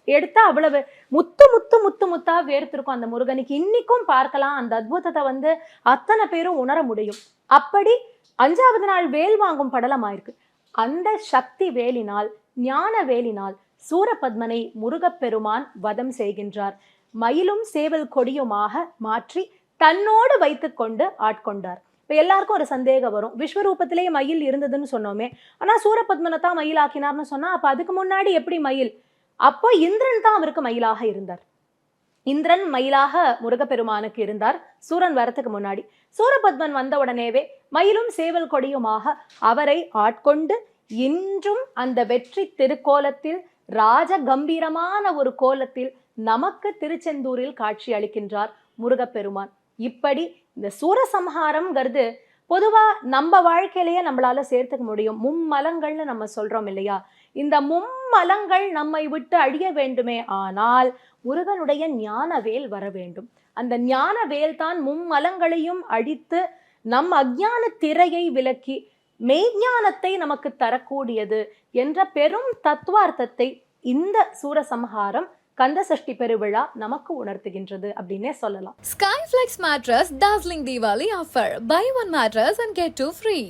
எடுத்தா அவ்வளவு முத்து முத்து முத்து முத்தா வேர்த்திருக்கும் அந்த முருகனுக்கு. இன்னைக்கும் பார்க்கலாம் அந்த அற்புதத்தை அத்தனை பேரும் உணர முடியும். அப்படி 5வது நாள் வேல் வாங்கும் படலமாயிருக்கு. அந்த சக்தி வேலினால், ஞான வேலினால் சூரபத்மனை முருகப்பெருமான் வதம் செய்கின்றார். மயிலும் சேவல் கொடியுமாக மாற்றி தன்னோடு வைத்துக் கொண்டு ஆட்கொண்டார். இப்ப எல்லாருக்கும் ஒரு சந்தேகம் வரும், விஸ்வரூபத்திலேயே மயில் இருந்ததுன்னு சொன்னோமே, ஆனா சூரபத்மனை தான் மயில் ஆக்கினார்னு சொன்னா அப்ப அதுக்கு முன்னாடி எப்படி மயில்? அப்போ இந்திரன் தான் அவருக்கு மயிலாக இருந்தார். இந்திரன் மயிலாக முருகப்பெருமானுக்கு இருந்தார் சூரன் வரத்துக்கு முன்னாடி. சூரபத்மன் வந்த உடனேவே மயிலும் சேவல் கொடியுமாக அவரை ஆட்கொண்டு இன்றும் அந்த வெற்றி திருக்கோலத்தில் ராஜ கம்பீரமான ஒரு கோலத்தில் நமக்கு திருச்செந்தூரில் காட்சி அளிக்கின்றார் முருகப்பெருமான். இப்படி இந்த சூரசம்ஹாரம்ங்கிறது பொதுவா நம்ம வாழ்க்கையிலேயே நம்மளால சேர்த்துக்க முடியும். மும்மலங்கள்னு நம்ம சொல்றோம் இல்லையா? இந்த மும்மலங்கள் நம்மை விட்டு அழிய வேண்டுமே ஆனால் முருகனுடைய ஞானவேல் வர வேண்டும். அந்த ஞானவேல் தான் மும்மலங்களையும் அழித்து நம் அஞ்ஞான திரையை விலக்கி மெய்ஞானத்தை நமக்கு தரக்கூடியது என்ற பெரும் தத்துவார்த்தத்தை இந்த சூரசம்ஹாரம் கந்தசஷ்டி பெருவிழா நமக்கு உணர்த்துகின்றது அப்படின்னே சொல்லலாம். Skyflex mattress dazzling Diwali offer. Buy one mattress and get 2 free.